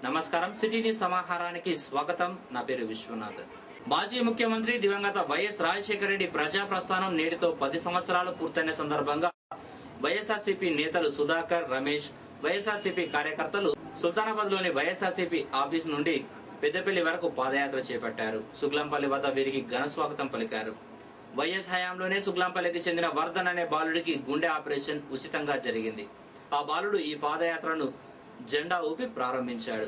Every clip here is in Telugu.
నమస్కారం సిటీ న్యూస్ సమాహారానికి స్వాగతం. నా పేరు విశ్వనాథ్. మాజీ ముఖ్యమంత్రి దివంగత వైఎస్ రాజశేఖర రెడ్డి ప్రజా ప్రస్థానం నేటితో 10 సంవత్సరాలు పూర్తయిన సందర్భంగా వైఎస్ఆర్సీపీ నేతలు సుధాకర్, రమేష్, వైఎస్ఆర్సీపీ కార్యకర్తలు సుల్తానాబాద్ లోని వైఎస్ఆర్సీపీ ఆఫీస్ నుండి పెద్దపల్లి వరకు పాదయాత్ర చేపట్టారు. సుగ్లంపల్లి వద్ద వీరికి ఘన స్వాగతం పలికారు. వైఎస్ హయాంలోనే సుగ్లంపల్లికి చెందిన వర్ధన్ అనే బాలుడికి గుండె ఆపరేషన్ ఉచితంగా జరిగింది. ఆ బాలుడు ఈ పాదయాత్రను జెండా ఊపి ప్రారంభించాడు.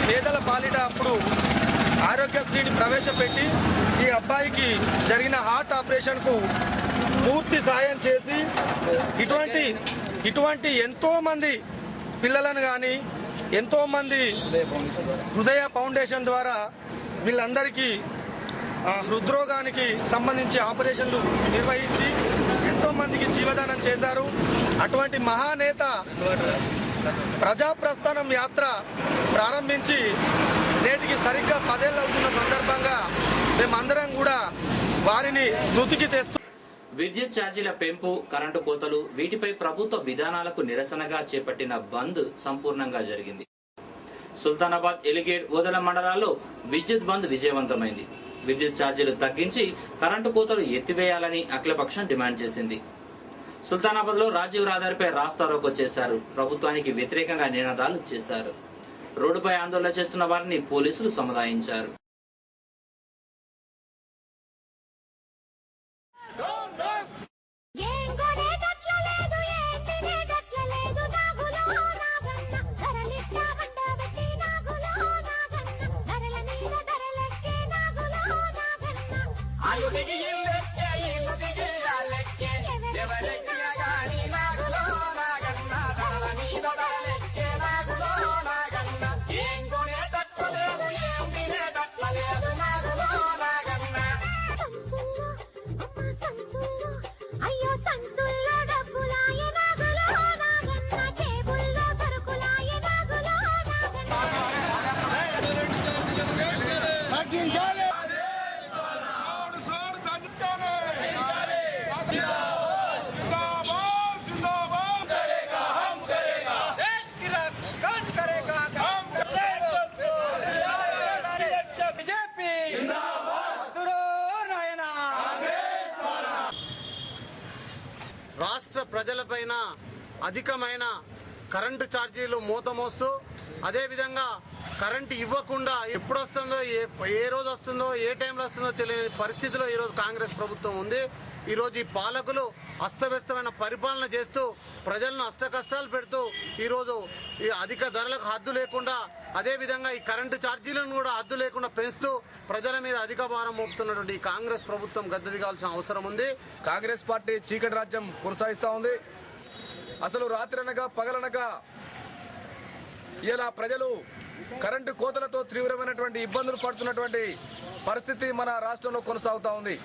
పేదల పాలిట అప్పుడు ఆరోగ్యశ్రీని ప్రవేశపెట్టి ఈ అబ్బాయికి జరిగిన హార్ట్ ఆపరేషన్కు పూర్తి సాయం చేసి ఇటువంటి ఎంతోమంది పిల్లలను కానీ ఎంతోమంది హృదయ ఫౌండేషన్ ద్వారా వీళ్ళందరికీ హృద్రోగానికి సంబంధించి ఆపరేషన్లు నిర్వహించి ఎంతోమందికి జీవదానం చేశారు. అటువంటి మహానేత ప్రజాప్రస్థానం యాత్ర ప్రారంభించి నేటికి సరిగ్గా 10 ఏళ్ళు అవుతున్న సందర్భంగా మేమందరం కూడా వారిని స్మృతికి తెస్తూ విద్యుత్ ఛార్జీల పెంపు, కరెంటు కోతలు, వీటిపై ప్రభుత్వ విధానాలకు నిరసనగా చేపట్టిన బంద్ సంపూర్ణంగా జరిగింది. సుల్తానాబాద్, ఎలిగేడ్, ఓదెల మండలాల్లో విద్యుత్ బంద్ విజయవంతమైంది. విద్యుత్ ఛార్జీలు తగ్గించి కరెంటు కోతలు ఎత్తివేయాలని అఖిలపక్షం డిమాండ్ చేసింది. సుల్తానాబాద్ లో రాజీవ్ రహదారిపై రాస్తారోకో చేశారు. ప్రభుత్వానికి వ్యతిరేకంగా నినాదాలు చేశారు. రోడ్డుపై ఆందోళన చేస్తున్న వారిని పోలీసులు సముదాయించారు. రాష్ట్ర ప్రజలపైన అధికమైన కరెంటు ఛార్జీలు మోతమోస్తూ, అదేవిధంగా కరెంటు ఇవ్వకుండా ఎప్పుడు వస్తుందో ఏ రోజు వస్తుందో ఏ టైంలో వస్తుందో తెలియని పరిస్థితిలో ఈరోజు కాంగ్రెస్ ప్రభుత్వం ఉంది. ఈరోజు ఈ పాలకులు అస్తవ్యస్తమైన పరిపాలన చేస్తూ ప్రజలను అష్టకష్టాలు పెడుతూ ఈరోజు ఈ అధిక ధరలకు హద్దు లేకుండా, అదేవిధంగా ఈ కరెంటు ఛార్జీలను కూడా హద్దు లేకుండా పెంచుతూ ప్రజల మీద అధిక భారం మోపుతున్నటువంటి ఈ కాంగ్రెస్ ప్రభుత్వం గద్దెదిగాల్సిన అవసరం ఉంది. కాంగ్రెస్ పార్టీ చీకటి రాజ్యం కొనసాగిస్తూ ఉంది. అసలు రాత్రనగా పగలనగా ఇలా ప్రజలు కరెంటు కోతలతో తీవ్రమైనటువంటి ఇబ్బందులు పడుతున్నటువంటి పరిస్థితి మన రాష్ట్రంలో కొనసాగుతూ ఉంది.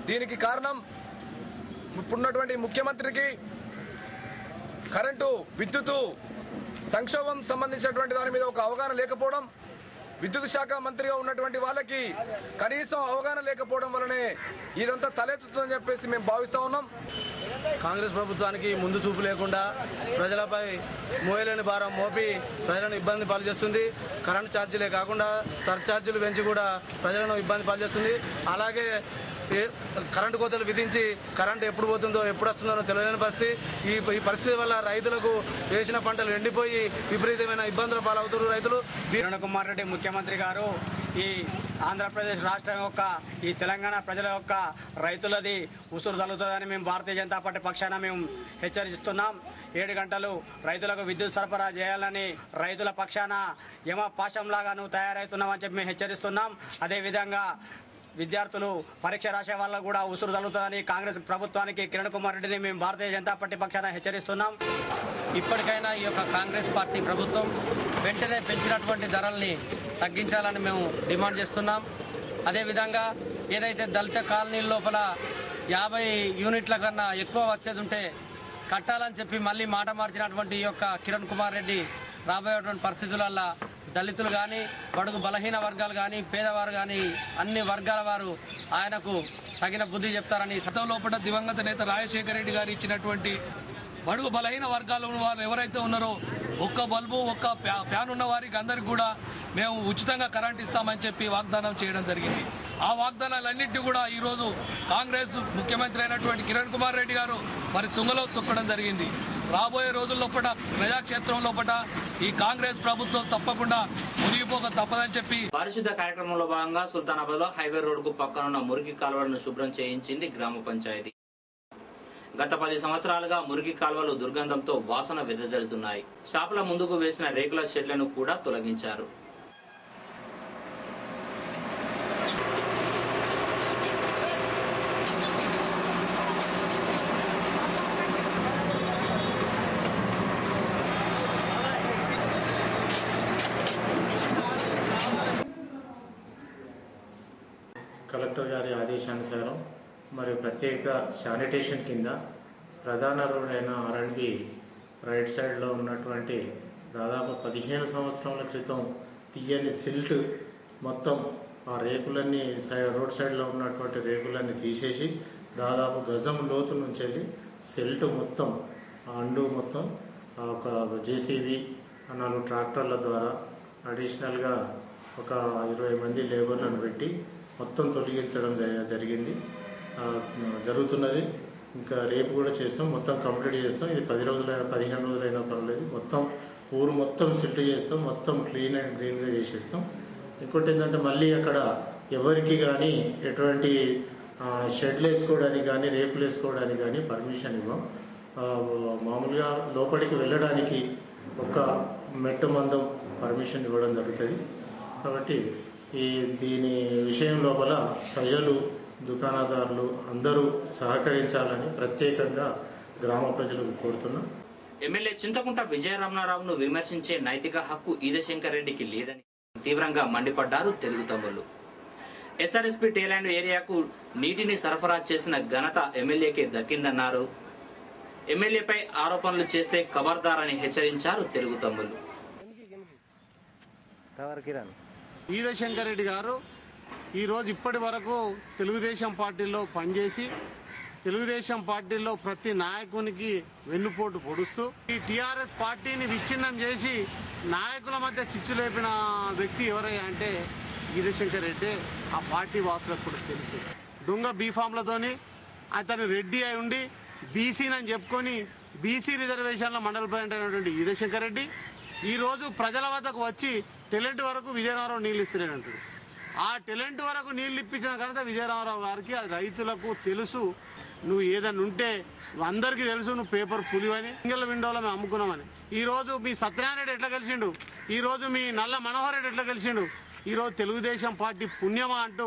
దీనికి కారణం ఇప్పుడున్నటువంటి ముఖ్యమంత్రికి కరెంటు, విద్యుత్ సంక్షోభం సంబంధించినటువంటి దాని మీద ఒక అవగాహన లేకపోవడం, విద్యుత్ శాఖ మంత్రిగా ఉన్నటువంటి వాళ్ళకి కనీసం అవగాహన లేకపోవడం వల్లనే ఇదంతా తలెత్తుతుందని చెప్పేసి మేము భావిస్తూ ఉన్నాం. కాంగ్రెస్ ప్రభుత్వానికి ముందు చూపు లేకుండా ప్రజలపై మోయలేని భారం మోపి ప్రజలను ఇబ్బంది పాలు చేస్తుంది. కరెంటు ఛార్జీలే కాకుండా సర్ఛార్జీలు పెంచి కూడా ప్రజలను ఇబ్బంది పాలు చేస్తుంది. అలాగే కరెంటు కోతలు విధించి కరెంటు ఎప్పుడు పోతుందో ఎప్పుడు వస్తుందో తెలియని పరిస్థితి. ఈ పరిస్థితి వల్ల రైతులకు వేసిన పంటలు ఎండిపోయి విపరీతమైన ఇబ్బందుల పాలవుతున్నారు రైతులు. కిరణ్ కుమార్ రెడ్డి ముఖ్యమంత్రి గారు ఈ ఆంధ్రప్రదేశ్ రాష్ట్రం యొక్క ఈ తెలంగాణ ప్రజల యొక్క రైతులది ఉసురు తగులుతుందని మేము భారతీయ జనతా పార్టీ పక్షాన మేము హెచ్చరిస్తున్నాం. 7 గంటలు రైతులకు విద్యుత్ సరఫరా చేయాలని రైతుల పక్షాన యమ పాశంలాగా నువ్వు తయారవుతున్నావని చెప్పి మేము హెచ్చరిస్తున్నాం. అదేవిధంగా విద్యార్థులు పరీక్ష రాసే వాళ్ళకు కూడా ఉసురు తగులుతుందని కాంగ్రెస్ ప్రభుత్వానికి కిరణ్ కుమార్ రెడ్డిని మేము భారతీయ జనతా పార్టీ పక్షాన హెచ్చరిస్తున్నాం. ఇప్పటికైనా ఈ యొక్క కాంగ్రెస్ పార్టీ ప్రభుత్వం వెంటనే పెంచినటువంటి ధరల్ని తగ్గించాలని మేము డిమాండ్ చేస్తున్నాం. అదేవిధంగా ఏదైతే దళిత కాలనీల లోపల 50 యూనిట్ల కన్నా ఎక్కువ వచ్చేది ఉంటే కట్టాలని చెప్పి మళ్ళీ మాట మార్చినటువంటి ఈ యొక్క కిరణ్ కుమార్ రెడ్డి రాబోయేటువంటి పరిస్థితులలో దళితులు కానీ, బడుగు బలహీన వర్గాలు కానీ, పేదవారు కానీ అన్ని వర్గాల వారు ఆయనకు తగిన బుద్ధి చెప్తారని లోపల దివంగత నేత రాజశేఖర రెడ్డి గారు ఇచ్చినటువంటి బడుగు బలహీన వర్గాల వారు ఎవరైతే ఉన్నారో ఒక్క బల్బు ఒక్క ఫ్యాన్ ఉన్న వారికి అందరికీ కూడా మేము ఉచితంగా కరెంట్ ఇస్తామని చెప్పి వాగ్దానం చేయడం జరిగింది. ఆ వాగ్దానాలన్నింటినీ కూడా ఈరోజు కాంగ్రెస్ ముఖ్యమంత్రి అయినటువంటి కిరణ్ కుమార్ రెడ్డి గారు మరి తుంగలో తొక్కడం జరిగింది. రాబోయే రోజుల్లో ప్రజాక్షేత్రంలో ఈ కాంగ్రెస్ ప్రభుత్వం తప్పకుండా మునిగిపోక తప్పదని చెప్పి పారిశుద్ధ కార్యక్రమంలో భాగంగా సుల్తానాబాద్ లో హైవే రోడ్డుకు పక్కనున్న మురికి కాలువలను శుభ్రం చేయించింది గ్రామ పంచాయతీ. గత 10 సంవత్సరాలుగా మురికి కాలువలు దుర్గంధంతో వాసన వెదజల్లుతున్నాయి. షాపుల ముందుకు వేసిన రేకుల షెడ్లను కూడా తొలగించారు. కలెక్టర్ గారి ఆదేశానుసారం మరియు ప్రత్యేక శానిటేషన్ కింద ప్రధాన రోడ్ అయిన R&B రైట్ సైడ్లో ఉన్నటువంటి దాదాపు 15 సంవత్సరాల క్రితం తీయని సిల్ట్ మొత్తం ఆ రేకులన్నీ రోడ్ సైడ్లో ఉన్నటువంటి రేకులన్నీ తీసేసి దాదాపు గజం లోతు నుంచి వెళ్ళి సిల్ట్ మొత్తం అండు మొత్తం ఒక JCB 4 ట్రాక్టర్ల ద్వారా అడిషనల్గా ఒక 20 మంది లేబర్లను పెట్టి మొత్తం తొలగించడం జరుగుతున్నది. ఇంకా రేపు కూడా చేస్తాం, మొత్తం కంప్లీట్ చేస్తాం. ఇది 10 రోజులైనా 15 రోజులైనా పర్లేదు. మొత్తం ఊరు మొత్తం సిల్ట్ చేస్తాం, మొత్తం క్లీన్ అండ్ గ్రీన్గా చేసేస్తాం. ఇంకోటి ఏంటంటే మళ్ళీ అక్కడ ఎవరికి కానీ ఎటువంటి షెడ్లు వేసుకోవడానికి కానీ రేపులు వేసుకోవడానికి కానీ పర్మిషన్ ఇవ్వం. మామూలుగా లోపలికి వెళ్ళడానికి ఒక మెట్టు మందం పర్మిషన్ ఇవ్వడం జరుగుతుంది. కాబట్టి దీని విషయం లోపల ప్రజలు, దుకాణదారులు అందరూ సహకరించాలని ప్రత్యేకంగా గ్రామ ప్రజలకు కోరుతున్నాం. ఎమ్మెల్యే చింతకుంట విజయరమణారావును విమర్శించే నైతిక హక్కు ఈదశంకర్ రెడ్డికి లేదని తీవ్రంగా మండిపడ్డారు తెలుగు తమ్ముళ్లు. SRSP టేలాండ్ ఏరియాకు నీటిని సరఫరా చేసిన ఘనత ఎమ్మెల్యేకే దక్కిందన్నారు. ఎమ్మెల్యేపై ఆరోపణలు చేస్తే ఖబర్దారని హెచ్చరించారు తెలుగు తమ్ముళ్లు. ఈదశంకర్ రెడ్డి గారు ఈరోజు ఇప్పటి వరకు తెలుగుదేశం పార్టీలో పనిచేసి తెలుగుదేశం పార్టీలో ప్రతి నాయకునికి వెన్నుపోటు పొడుస్తూ ఈ TRS పార్టీని విచ్ఛిన్నం చేసి నాయకుల మధ్య చిచ్చు లేపిన వ్యక్తి ఎవరయ్యా అంటే ఈదశంకర్ రెడ్డి. ఆ పార్టీ వాసులకు కూడా తెలుసు. దొంగ బీఫామ్లతోని అతను రెడ్డి అయి ఉండి బీసీనని చెప్పుకొని బీసీ రిజర్వేషన్ల మండల ప్రెసిడెంట్ అయినటువంటి ఈదశంకర్ రెడ్డి ఈరోజు ప్రజల వద్దకు వచ్చి టెలెంట్ వరకు విజయరామరావు నీళ్ళు ఇస్తున్నాడంటాడు. ఆ టెలెంట్ వరకు నీళ్ళు ఇప్పించిన ఘనత విజయరామరావు గారికి. అది రైతులకు తెలుసు. నువ్వు ఏదన్నా ఉంటే అందరికీ తెలుసు నువ్వు పేపర్ పులివని, సింగిల్ విండోలో మేము అమ్ముకున్నామని. ఈరోజు మీ సత్యనారాయణ రెడ్డి ఎట్లా గెలిచిండు, ఈరోజు మీ నల్ల మనోహర్ రెడ్డి ఎట్లా గెలిచిండు. ఈరోజు తెలుగుదేశం పార్టీ పుణ్యమా అంటూ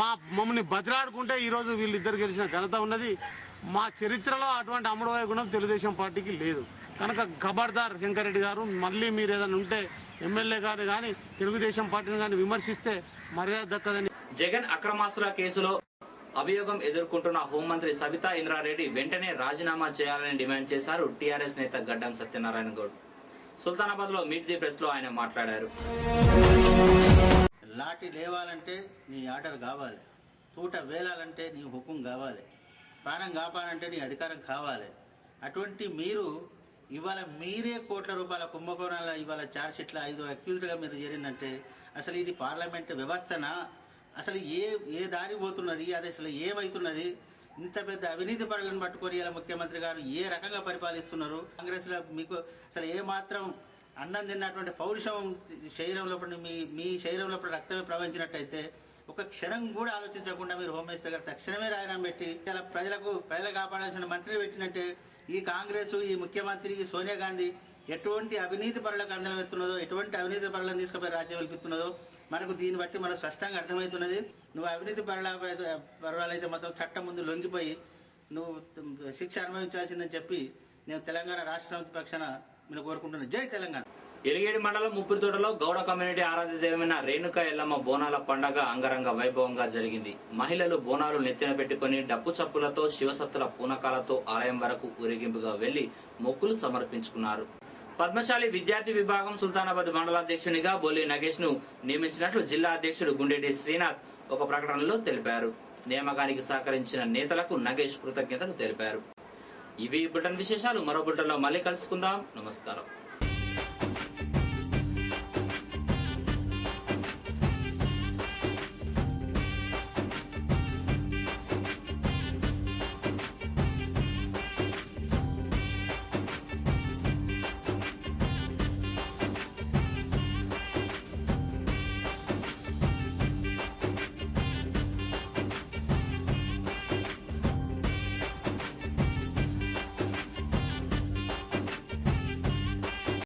మమ్మల్ని బతిలాడుకుంటే ఈరోజు వీళ్ళిద్దరు గెలిచిన ఘనత ఉన్నది. మా చరిత్రలో అటువంటి అమ్ముడువే గుణం తెలుగుదేశం పార్టీకి లేదు. కనుక ఖబర్దార్ శంకరెడ్డి గారు, మళ్ళీ మీరు ఏదైనా ఉంటే ఎమ్మెల్యే గారు కానీ తెలుగుదేశం పార్టీని కానీ విమర్శిస్తే మర్యాద దక్కదని. జగన్ అక్రమాస్తుల కేసులో అభియోగం ఎదుర్కొంటున్న హోంమంత్రి సబితా ఇంద్రారెడ్డి వెంటనే రాజీనామా చేయాలని డిమాండ్ చేశారు TRS నేత గడ్డం సత్యనారాయణ గౌడ్. సుల్తానాబాద్ లో మీట్ ది ప్రెస్ లో ఆయన మాట్లాడారు. లాఠీ లేవాలంటే నీ ఆర్డర్ కావాలి, తూట వేలాలంటే నీ హుకుం కావాలి, ప్రాణం కాపాలంటే నీ అధికారం కావాలి. అటువంటి మీరు ఇవాళ మీరే కోట్ల రూపాయల కుంభకోణాల ఇవాళ ఛార్జ్షీట్ల 5 అక్యూజ్డ్గా మీరు చేరిందంటే అసలు ఇది పార్లమెంట్ వ్యవస్థనా? అసలు ఏ దారి పోతున్నది? అది అసలు ఏమవుతున్నది? ఇంత పెద్ద అవినీతి పరులను పట్టుకొని ఇలా ముఖ్యమంత్రి గారు ఏ రకంగా పరిపాలిస్తున్నారు? కాంగ్రెస్లో మీకు అసలు ఏమాత్రం అన్నం తిన్నటువంటి పౌరుషం శరీరం లోపల మీ శరీరం లోపల రక్తమే ప్రవహించినట్టయితే ఒక క్షణం కూడా ఆలోచించకుండా మీరు హోమ్ మినిస్టర్ గారు తక్షణమే రాజీనామా పెట్టి ఇలా ప్రజలు కాపాడాల్సిన మంత్రిని పెట్టినట్టే ఈ కాంగ్రెస్, ఈ ముఖ్యమంత్రి, ఈ సోనియా గాంధీ ఎటువంటి అవినీతి పరులకు అందలం ఎత్తున్నదో, ఎటువంటి అవినీతి పరులను తీసుకుపోయి రాజ్యం వెలిపిస్తున్నదో మనకు దీన్ని బట్టి మనకు స్పష్టంగా అర్థమవుతున్నది. నువ్వు అవినీతి పరులైతే మొత్తం చట్టం ముందు లొంగిపోయి నువ్వు శిక్ష అనుభవించాల్సిందని చెప్పి నేను తెలంగాణ రాష్ట్ర సమితి పక్షాన నేను కోరుకుంటున్నాను. జై తెలంగాణ. ఎలిగేడి మండలం ముప్పిరితోటలో గౌడ కమ్యూనిటీ ఆరాధ్య దైవమైన రేణుకా ఎల్లమ్మ బోనాల పండగ అంగరంగ వైభవంగా జరిగింది. మహిళలు బోనాలు నెత్తిన పెట్టుకుని డప్పు చప్పులతో శివసత్తుల పూనకాలతో ఆలయం వరకు ఊరేగింపుగా వెళ్లి మొక్కులు సమర్పించుకున్నారు. పద్మశాలి విద్యార్థి విభాగం సుల్తానాబాద్ మండలాధ్యక్షునిగా బొల్లి నగేష్ ను నియమించినట్లు జిల్లా అధ్యక్షుడు గుండెటి శ్రీనాథ్ ఒక ప్రకటనలో తెలిపారు. నియామకానికి సహకరించిన నేతలకు నగేష్ కృతజ్ఞతలు తెలిపారు. ఇవి బులెటిన్ విశేషాలు. మరో బులెటిన్లో మళ్ళీ కలుసుకుందాం. నమస్కారం.